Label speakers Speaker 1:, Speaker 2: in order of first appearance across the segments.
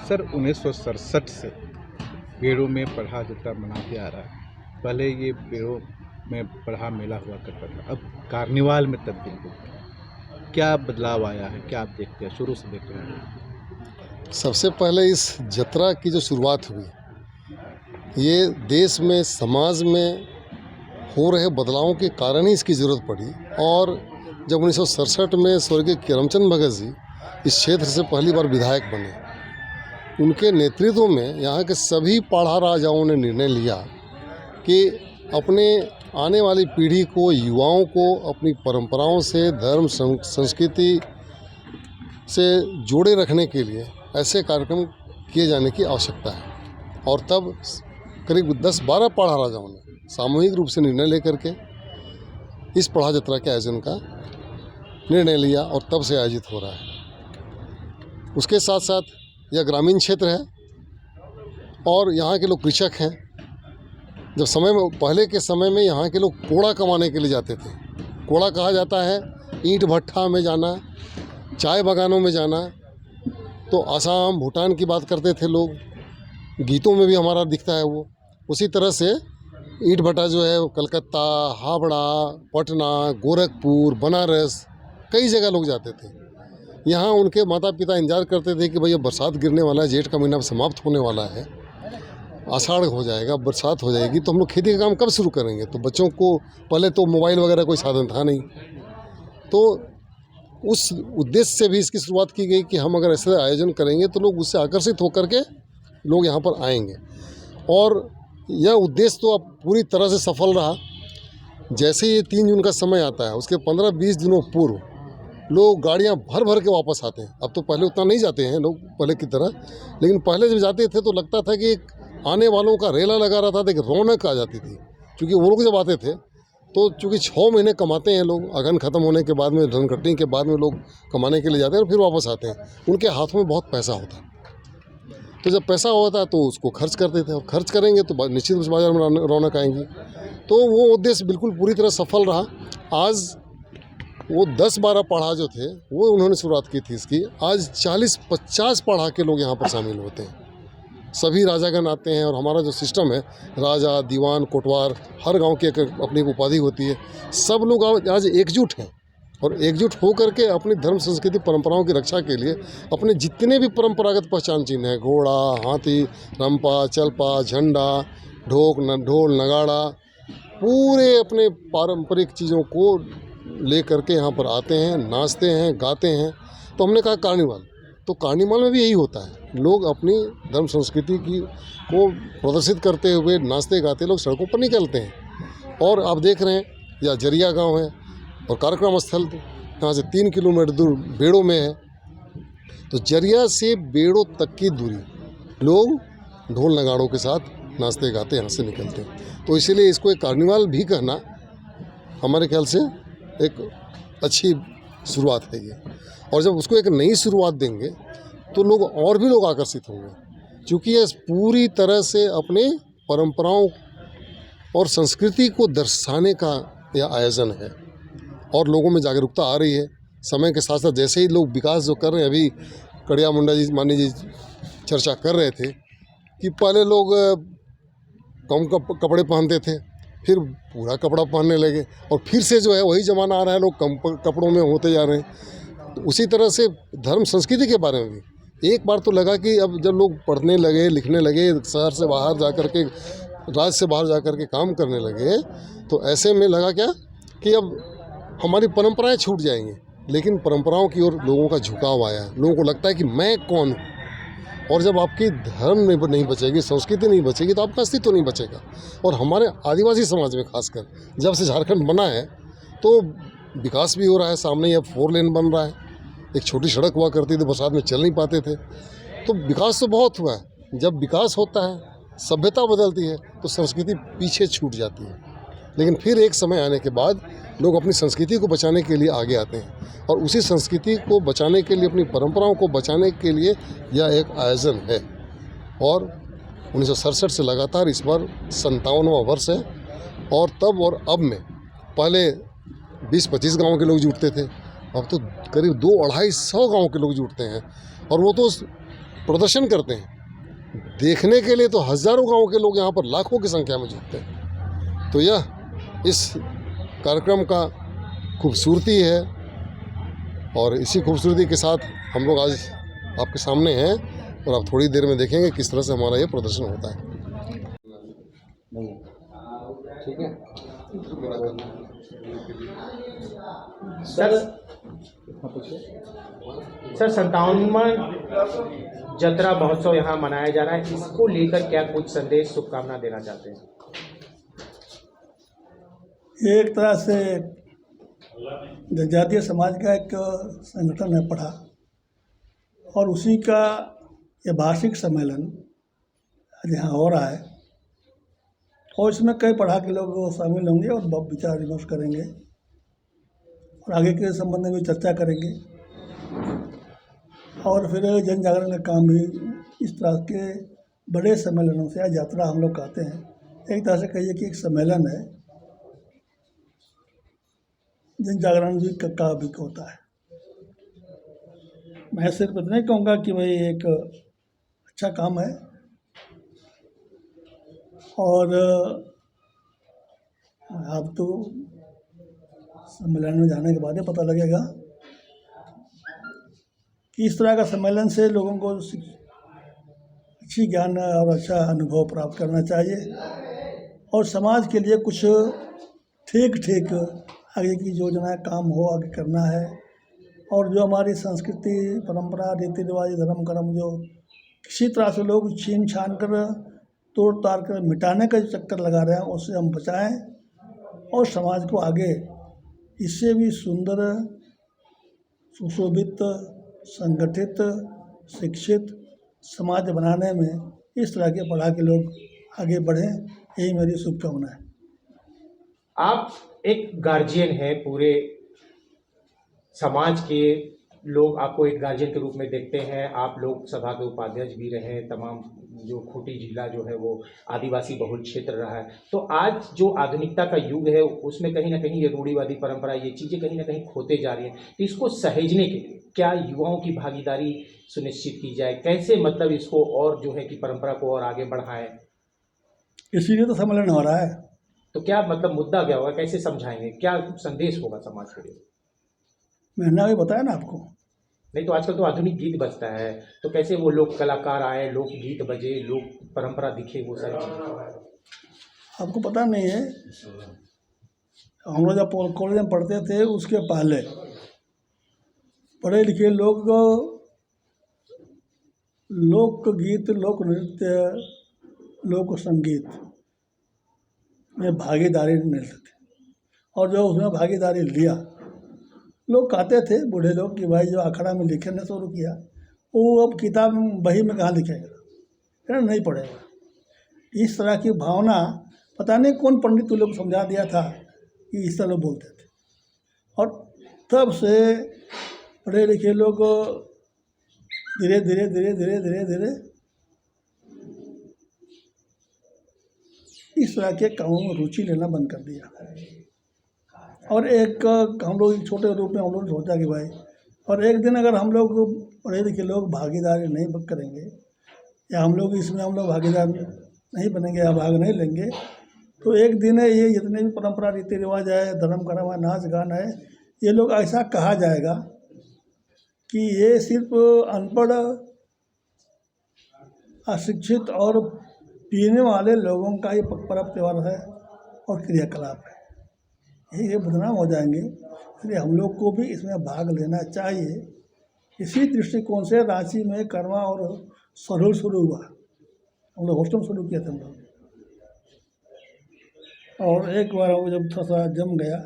Speaker 1: Sir 1967 से बेड़ों में पढ़ा जत्रा मनाते आ रहा है। पहले ये बेड़ों में पढ़ा मेला हुआ करता था, अब कार्निवाल में तब्दील हो गया। क्या बदलाव आया है, क्या आप देखते हैं, शुरू से देख रहे हैं?
Speaker 2: सबसे पहले इस जत्रा की जो शुरुआत हुई, ये देश में समाज में हो रहे बदलावों के कारण ही इसकी ज़रूरत पड़ी। और जब 1967 में स्वर्गीय करमचंद भगत जी इस क्षेत्र से पहली बार विधायक बने, उनके नेतृत्व में यहाँ के सभी पाढ़ा राजाओं ने निर्णय लिया कि अपने आने वाली पीढ़ी को, युवाओं को अपनी परंपराओं से, धर्म संस्कृति से जोड़े रखने के लिए ऐसे कार्यक्रम किए जाने की आवश्यकता है। और तब करीब 10-12 पाढ़ा राजाओं ने सामूहिक रूप से निर्णय लेकर के इस पढ़ा जत्रा के आयोजन का निर्णय लिया और तब से आयोजित हो रहा है। उसके साथ साथ यह ग्रामीण क्षेत्र है और यहाँ के लोग कृषक हैं। जब पहले के समय में यहाँ के लोग कोड़ा कमाने के लिए जाते थे। कोड़ा कहा जाता है ईंट भट्ठा में जाना, चाय बागानों में जाना। तो असम, भूटान की बात करते थे लोग, गीतों में भी हमारा दिखता है वो। उसी तरह से ईंट भट्टा जो है वो कलकत्ता, हावड़ा, पटना, गोरखपुर, बनारस, कई जगह लोग जाते थे। यहाँ उनके माता पिता इंतजार करते थे कि भाई अब बरसात गिरने वाला है, जेठ का महीना समाप्त होने वाला है आषाढ़ हो जाएगा, बरसात हो जाएगी, तो हम लोग खेती का काम कब शुरू करेंगे? तो बच्चों को पहले तो मोबाइल वगैरह कोई साधन था नहीं, तो उस उद्देश्य से भी इसकी शुरुआत की गई कि हम अगर ऐसे आयोजन करेंगे तो लोग उससे आकर्षित होकर के लोग यहाँ पर आएंगे। और यह उद्देश्य तो अब पूरी तरह से सफल रहा। जैसे ही 3 जून का समय आता है, उसके 15-20 दिनों पूर्व लोग गाड़ियाँ भर भर के वापस आते हैं। अब तो पहले उतना नहीं जाते हैं लोग पहले की तरह, लेकिन पहले जब जाते थे तो लगता था कि आने वालों का रेला लगा रहता था, एक रौनक आ जाती थी। क्योंकि वो लोग जब आते थे तो चूँकि 6 महीने कमाते हैं लोग, अगन ख़त्म होने के बाद में, धनकटनी के बाद में लोग कमाने के लिए जाते हैं और फिर वापस आते हैं। उनके हाथों में बहुत पैसा होता है, तो जब पैसा होता है तो उसको खर्च करते थे, और खर्च करेंगे तो निश्चित रूप से बाजार में रौनक आएंगी। तो वो उद्देश्य बिल्कुल पूरी तरह सफल रहा। आज वो 10-12 पढ़ा जो थे वो उन्होंने शुरुआत की थी इसकी, आज 40-50 पढ़ा के लोग यहाँ पर शामिल होते हैं। सभी राजागण आते हैं, और हमारा जो सिस्टम है, राजा, दीवान, कोटवार, हर गांव की एक अपनी उपाधि होती है। सब लोग आज एकजुट हैं, और एकजुट होकर के अपनी धर्म, संस्कृति, परंपराओं की रक्षा के लिए अपने जितने भी परंपरागत पहचान चिन्ह हैं, घोड़ा, हाथी, रंपा, चलपा, झंडा, ढोल, नगाड़ा, पूरे अपने पारंपरिक चीज़ों को ले करके यहाँ पर आते हैं, नाचते हैं, गाते हैं। तो हमने कहा कार्निवाल, तो कार्निवाल में भी यही होता है, लोग अपनी धर्म संस्कृति को प्रदर्शित करते हुए नाचते गाते लोग सड़कों पर निकलते हैं। और आप देख रहे हैं, या जरिया गांव है, और कार्यक्रम स्थल यहाँ से 3 किलोमीटर दूर बेड़ों में है। तो जरिया से बेड़ों तक की दूरी लोग ढोल नगाड़ों के साथ नाचते गाते यहाँ से निकलते हैं। तो इसीलिए इसको एक कार्निवाल भी कहना हमारे ख्याल से एक अच्छी शुरुआत है ये। और जब उसको एक नई शुरुआत देंगे तो और भी लोग आकर्षित होंगे, क्योंकि ये पूरी तरह से अपने परंपराओं और संस्कृति को दर्शाने का यह आयोजन है, और लोगों में जागरूकता आ रही है। समय के साथ साथ जैसे ही लोग विकास जो कर रहे हैं, अभी कड़िया मुंडा जी, मानी जी चर्चा कर रहे थे कि पहले लोग कम कपड़े पहनते थे, फिर पूरा कपड़ा पहनने लगे, और फिर से जो है वही ज़माना आ रहा है, लोग कम कपड़ों में होते जा रहे हैं। तो उसी तरह से धर्म संस्कृति के बारे में भी एक बार तो लगा कि अब जब लोग पढ़ने लगे, लिखने लगे, शहर से बाहर जा कर के, राज्य से बाहर जा कर के काम करने लगे, तो ऐसे में लगा क्या कि अब हमारी परंपराएं छूट जाएंगी। लेकिन परंपराओं की ओर लोगों का झुकाव आया है, लोगों को लगता है कि मैं कौन हूँ। और जब आपकी धर्म नहीं बचेगी, संस्कृति नहीं बचेगी, तो आपका अस्तित्व नहीं बचेगा। और हमारे आदिवासी समाज में खासकर जब से झारखंड बना है तो विकास भी हो रहा है। सामने ही अब 4 लेन बन रहा है, एक छोटी सड़क हुआ करती थी, बरसात में चल नहीं पाते थे। तो विकास तो बहुत हुआ है। जब विकास होता है, सभ्यता बदलती है, तो संस्कृति पीछे छूट जाती है। लेकिन फिर एक समय आने के बाद लोग अपनी संस्कृति को बचाने के लिए आगे आते हैं, और उसी संस्कृति को बचाने के लिए, अपनी परंपराओं को बचाने के लिए यह एक आयोजन है। और 1967 से लगातार इस बार 57वां वर्ष है। और तब और अब में पहले 20-25 गाँव के लोग जुटते थे, अब तो करीब 200-250 गाँव के लोग जुटते हैं, और वो तो प्रदर्शन करते हैं। देखने के लिए तो हज़ारों गाँव के लोग यहाँ पर लाखों की संख्या में जुटते हैं। तो यह इस कार्यक्रम का खूबसूरती है, और इसी खूबसूरती के साथ हम लोग आज आपके सामने हैं, और आप थोड़ी देर में देखेंगे किस तरह से हमारा ये प्रदर्शन होता है।
Speaker 1: ठीक है
Speaker 3: सर, 57वां जतरा महोत्सव यहाँ मनाया जा रहा है, इसको लेकर क्या कुछ संदेश, शुभकामना देना चाहते हैं?
Speaker 4: ये एक तरह से जनजातीय समाज का एक संगठन है पढ़ा, और उसी का ये वार्षिक सम्मेलन आज यहाँ हो रहा है, और इसमें कई पढ़ा के लोग शामिल होंगे और विचार विमर्श करेंगे, और आगे के संबंध में भी चर्चा करेंगे। और फिर जन जागरण का काम भी इस तरह के बड़े सम्मेलनों से, आज यात्रा हम लोग कहते हैं, एक तरह से कहिए कि एक सम्मेलन है, जन जागरण भी का भी होता है। मैं सिर्फ इतना ही कहूँगा कि भाई एक अच्छा काम है, और अब तो सम्मेलन में जाने के बाद ही पता लगेगा कि इस तरह का सम्मेलन से लोगों को अच्छी ज्ञान और अच्छा अनुभव प्राप्त करना चाहिए और समाज के लिए कुछ ठीक ठीक आगे की योजनाएं काम हो आगे करना है। और जो हमारी संस्कृति परंपरा रीति रिवाज धर्म कर्म जो किसी तरह से लोग छीन छान कर तोड़ ताड़ कर मिटाने का जो चक्कर लगा रहे हैं उससे हम बचाएं और समाज को आगे इससे भी सुंदर सुशोभित संगठित शिक्षित समाज बनाने में इस तरह के पढ़ा के लोग आगे बढ़ें, यही मेरी शुभकामना है।
Speaker 3: आप एक गार्जियन हैं, पूरे समाज के लोग आपको एक गार्जियन के रूप में देखते हैं। आप लोकसभा के उपाध्यक्ष भी रहे हैं, तमाम जो खूंटी जिला जो है वो आदिवासी बहुल क्षेत्र रहा है। तो आज जो आधुनिकता का युग है उसमें कहीं ना कहीं ये रूढ़िवादी परंपरा, ये चीज़ें कहीं ना कहीं खोते जा रही हैं। तो इसको सहेजने के लिए क्या युवाओं की भागीदारी सुनिश्चित की जाए, कैसे मतलब इसको और जो है कि परंपरा को और आगे बढ़ाएं?
Speaker 4: इसीलिए तो सम्मेलन हो रहा है।
Speaker 3: तो क्या मतलब मुद्दा क्या होगा, कैसे समझाएंगे, क्या संदेश होगा समाज के लिए?
Speaker 4: मैंने अभी बताया ना आपको।
Speaker 3: नहीं तो आजकल तो आधुनिक गीत बजता है, तो कैसे वो लोक कलाकार आए, लोक गीत बजे, लोक परंपरा दिखे, वो सारी चीज़ें
Speaker 4: आपको पता नहीं है, हम लोग जब कॉलेज में पढ़ते थे उसके पहले पढ़े लिखे लोग लोकगीत लोक नृत्य लोक संगीत में भागीदारी नहीं लेते थे। और जो उसमें भागीदारी लिया, लोग कहते थे बूढ़े लोग कि भाई जो अखड़ा में लिखने शुरू किया वो अब किताब बही में कहाँ लिखेगा, है ना, नहीं पढ़ेगा। इस तरह की भावना पता नहीं कौन पंडित लोग समझा दिया था कि इस तरह बोलते थे। और तब से पढ़े लिखे लोग धीरे धीरे धीरे धीरे धीरे धीरे इस तरह के कामों में रुचि लेना बंद कर दिया। और एक हम लोग छोटे रूप में हम लोग ने सोचा कि भाई, और एक दिन अगर हम लोग पढ़े लिखे लोग भागीदारी नहीं करेंगे या हम लोग इसमें भागीदार नहीं बनेंगे या भाग नहीं लेंगे, तो एक दिन है ये जितने भी परंपरा रीति रिवाज है, धर्म कर्म है, नाच गान है, ये लोग ऐसा कहा जाएगा कि ये सिर्फ अनपढ़ अशिक्षित और पीने वाले लोगों का ये पर्व त्यौहार है और क्रियाकलाप है, ये बदनाम हो जाएंगे। इसलिए हम लोग को भी इसमें भाग लेना चाहिए। इसी दृष्टिकोण से रांची में कर्मा और सरोल शुरू हुआ। हम लोग हॉस्टल शुरू किया था हम लोग। और एक बार वो जब थोड़ा सा जम गया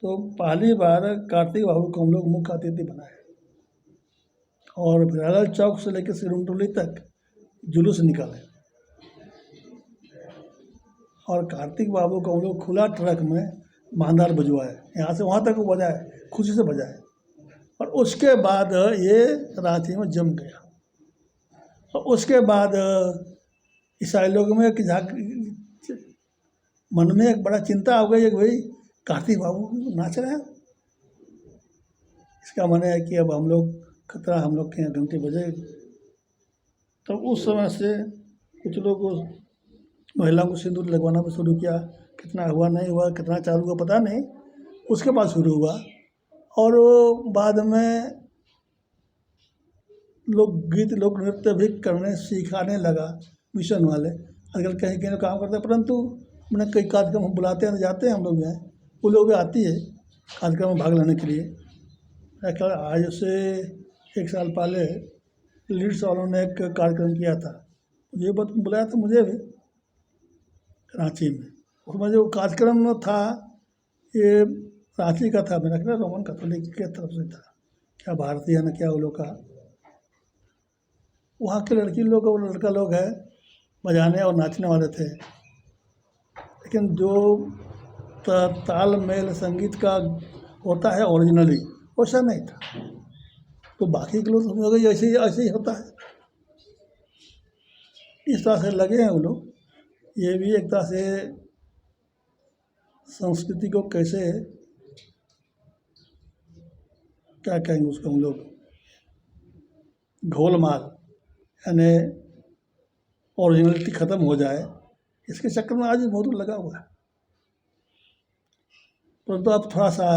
Speaker 4: तो पहली बार कार्तिक बाबू को हम लोग मुख्य अतिथि बनाए और बिराला चौक से लेकर सिरुमटोली तक जुलूस निकाले और कार्तिक बाबू को हम लोग खुला ट्रक में मांदार बजवाए, यहाँ से वहाँ तक वो बजाए, खुशी से बजाए। और उसके बाद ये रांची में जम गया। और उसके बाद ईसाई लोगों में कि मन में एक बड़ा चिंता हो गई कि भाई कार्तिक बाबू नाच रहे हैं, इसका मन है कि अब हम लोग खतरा, हम लोग के यहाँ घंटी बजेगी। तो उस समय से कुछ लोग महिलाओं को सिंदूर लगवाना भी शुरू किया। कितना हुआ नहीं हुआ, कितना चालू हुआ पता नहीं, उसके बाद शुरू हुआ। और बाद में लोग गीत लोक नृत्य भी करने सिखाने लगा मिशन वाले। आजकल कहीं कहीं काम करते हैं, परंतु मैंने कई कार्यक्रम हम बुलाते हैं, जाते हैं हम लोग यहाँ, वो लोग भी आती है कार्यक्रम में भाग लेने के लिए। आज से 1 साल पहले लीड्स वालों ने एक कार्यक्रम किया था, मुझे बुलाया था मुझे भी रांची में। उसमें जो कार्यक्रम था ये रांची का था, मेरा ख्याल रोमन कैथोलिक की तरफ से था, क्या भारतीय न क्या वो लोग का। वहाँ के लड़की लोग और लड़का लोग है बजाने और नाचने वाले थे, लेकिन जो ताल मेल संगीत का होता है ओरिजिनली वैसा नहीं था। तो बाकी के लोग समझोगे ऐसे ही होता है, इस तरह से लगे हैं वो लोग। ये भी एक तरह से संस्कृति को कैसे क्या कहेंगे उसको हम लोग, घोलमाल यानी ओरिजिनलिटी ख़त्म हो जाए, इसके चक्कर में आज भी बहुत लगा हुआ है। परंतु अब थोड़ा सा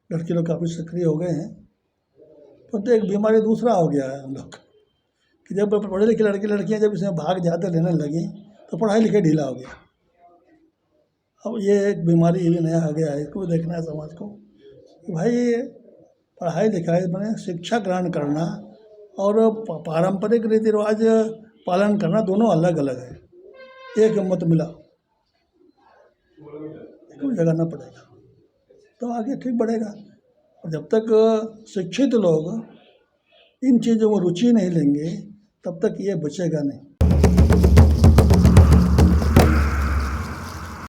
Speaker 4: लड़के लोग काफ़ी सक्रिय हो गए हैं। परंतु एक बीमारी दूसरा हो गया है हम लोग कि कि जब पढ़े लिखे लड़के लड़कियां जब इसमें भाग ज़्यादा लेने लगी तो पढ़ाई लिखाई ढीला हो गया। अब ये एक बीमारी ये भी नया आ गया है, इसको देखना है समाज को कि भाई पढ़ाई लिखाई में शिक्षा ग्रहण करना और पारंपरिक रीति रिवाज पालन करना दोनों अलग अलग है। एक मत मिला इसको जगाना पड़ेगा तो आगे ठीक बढ़ेगा। और जब तक शिक्षित लोग इन चीज़ों में रुचि नहीं लेंगे तब तक ये बचेगा नहीं।